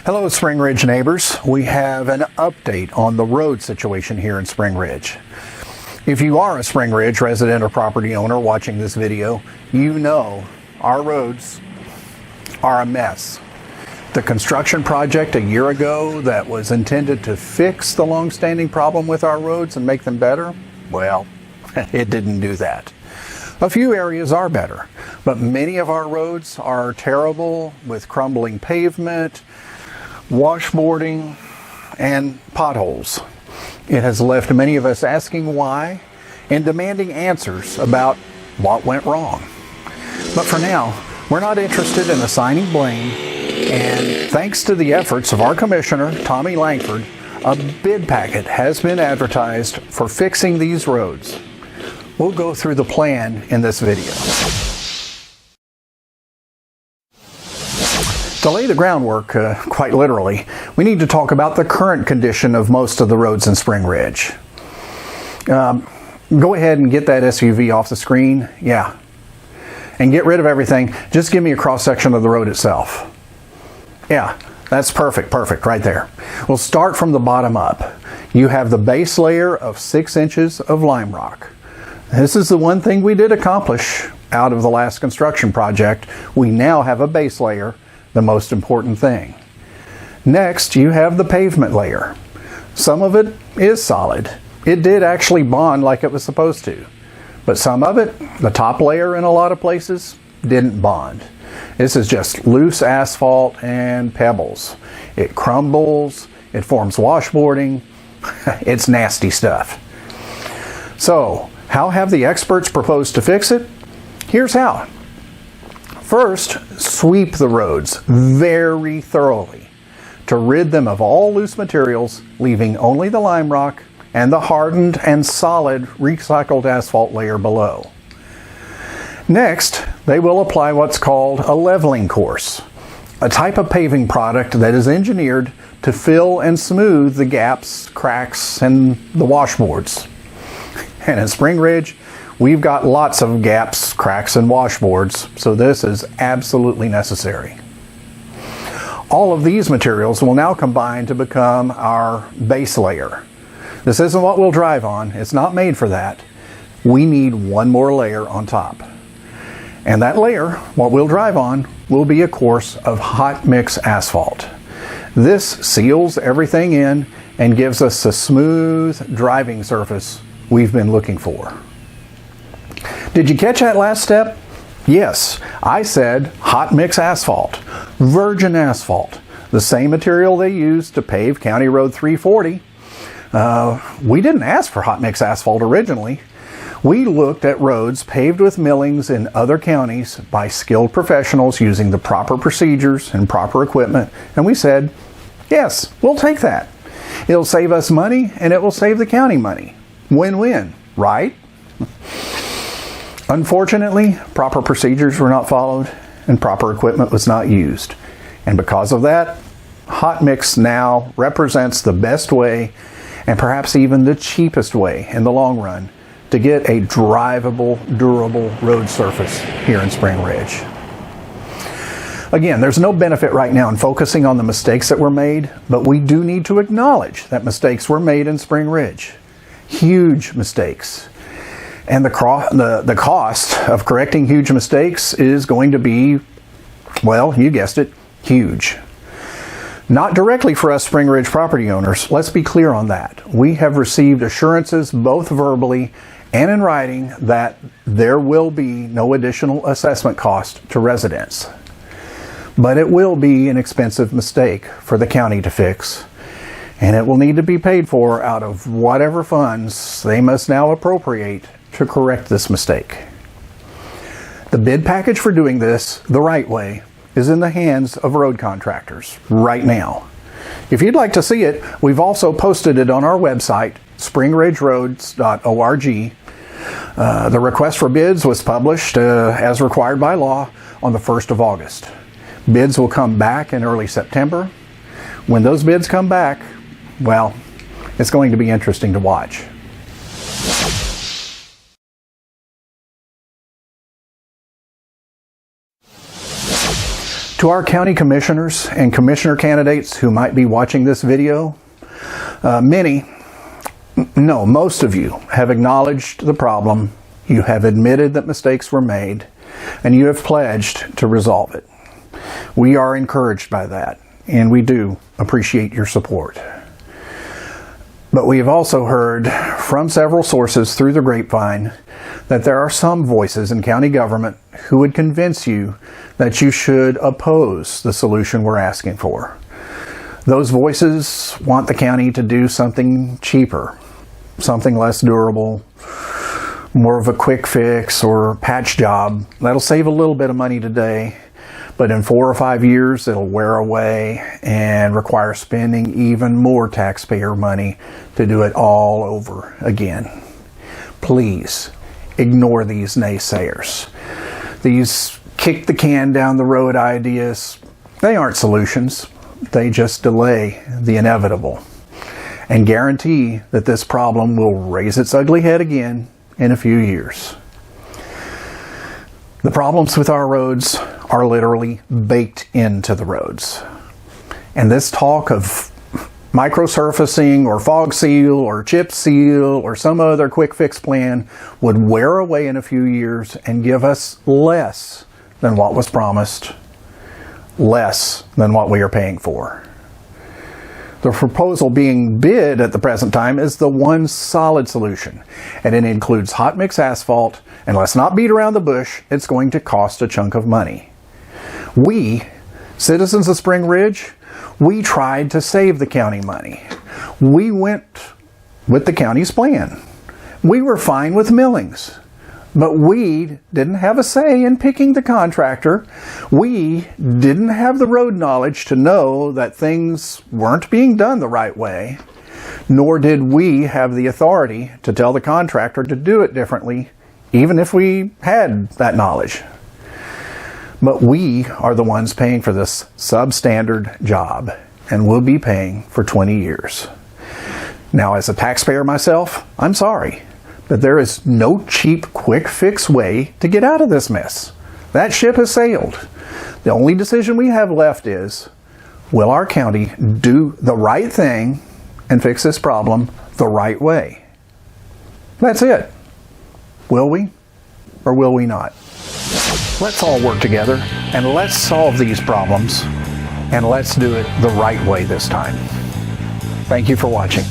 Hello, Spring Ridge neighbors. We have an update on the road situation here in Spring Ridge. If you are a Spring Ridge resident or property owner watching this video, you know our roads are a mess. The construction project a year ago that was intended to fix the long-standing problem with our roads and make them better, well, it didn't do that. A few areas are better, but many of our roads are terrible with crumbling pavement, washboarding, and potholes. It has left many of us asking why and demanding answers about what went wrong. But for now, we're not interested in assigning blame, and thanks to the efforts of our commissioner, Tommy Langford, a bid packet has been advertised for fixing these roads. We'll go through the plan in this video. To lay the groundwork, quite literally, we need to talk about the current condition of most of the roads in Spring Ridge. Go ahead and get that SUV off the screen. Yeah. And get rid of everything. Just give me a cross-section of the road itself. Yeah, that's perfect right there. We'll start from the bottom up. You have the base layer of 6 inches of lime rock. This is the one thing we did accomplish out of the last construction project. We now have a base layer, the most important thing. Next, you have the pavement layer. Some of it is solid. It did actually bond like it was supposed to. But some of it, the top layer in a lot of places, didn't bond. This is just loose asphalt and pebbles. It crumbles, it forms washboarding. It's nasty stuff. So, how have the experts proposed to fix it? Here's how. First, sweep the roads very thoroughly to rid them of all loose materials, leaving only the lime rock and the hardened and solid recycled asphalt layer below. Next, they will apply what's called a leveling course, a type of paving product that is engineered to fill and smooth the gaps, cracks, and the washboards. And in Spring Ridge, we've got lots of gaps, cracks, and washboards, so this is absolutely necessary. All of these materials will now combine to become our base layer. This isn't what we'll drive on. It's not made for that. We need one more layer on top. And that layer, what we'll drive on, will be a course of hot mix asphalt. This seals everything in and gives us the smooth driving surface we've been looking for. Did you catch that last step? Yes, I said hot mix asphalt, virgin asphalt, the same material they used to pave County Road 340. We didn't ask for hot mix asphalt originally. We looked at roads paved with millings in other counties by skilled professionals using the proper procedures and proper equipment, and we said, yes, we'll take that. It'll save us money and it will save the county money. Win-win, right? Unfortunately, proper procedures were not followed and proper equipment was not used. And because of that, hot mix now represents the best way and perhaps even the cheapest way in the long run to get a drivable, durable road surface here in Spring Ridge. Again, there's no benefit right now in focusing on the mistakes that were made, but we do need to acknowledge that mistakes were made in Spring Ridge. Huge mistakes. And the cost of correcting huge mistakes is going to be, well, you guessed it, huge. Not directly for us Spring Ridge property owners, let's be clear on that. We have received assurances both verbally and in writing that there will be no additional assessment cost to residents. But it will be an expensive mistake for the county to fix, and it will need to be paid for out of whatever funds they must now appropriate to correct this mistake. The bid package for doing this the right way is in the hands of road contractors right now. If you'd like to see it, we've also posted it on our website, springridgeroads.org. The request for bids was published as required by law on the 1st of August. Bids will come back in early September. When those bids come back, well, it's going to be interesting to watch. To our county commissioners and commissioner candidates who might be watching this video, most of you have acknowledged the problem, you have admitted that mistakes were made, and you have pledged to resolve it. We are encouraged by that, and we do appreciate your support. But we have also heard from several sources through the grapevine that there are some voices in county government who would convince you that you should oppose the solution we're asking for. Those voices want the county to do something cheaper, something less durable, more of a quick fix or patch job that'll save a little bit of money today, but in 4 or 5 years it'll wear away and require spending even more taxpayer money to do it all over again. Please ignore these naysayers. These kick the can down the road ideas, they aren't solutions. They just delay the inevitable and guarantee that this problem will raise its ugly head again in a few years. The problems with our roads are literally baked into the roads. And this talk of microsurfacing or fog seal or chip seal or some other quick fix plan would wear away in a few years and give us less than what was promised, less than what we are paying for. The proposal being bid at the present time is the one solid solution, and it includes hot mix asphalt, and let's not beat around the bush, it's going to cost a chunk of money. We, citizens of Spring Ridge, we tried to save the county money. We went with the county's plan. We were fine with millings. But we didn't have a say in picking the contractor. We didn't have the road knowledge to know that things weren't being done the right way, nor did we have the authority to tell the contractor to do it differently, even if we had that knowledge. But we are the ones paying for this substandard job, and will be paying for 20 years. Now, as a taxpayer myself, I'm sorry. But there is no cheap, quick fix way to get out of this mess. That ship has sailed. The only decision we have left is, will our county do the right thing and fix this problem the right way? That's it. Will we or will we not? Let's all work together and let's solve these problems, and let's do it the right way this time. Thank you for watching.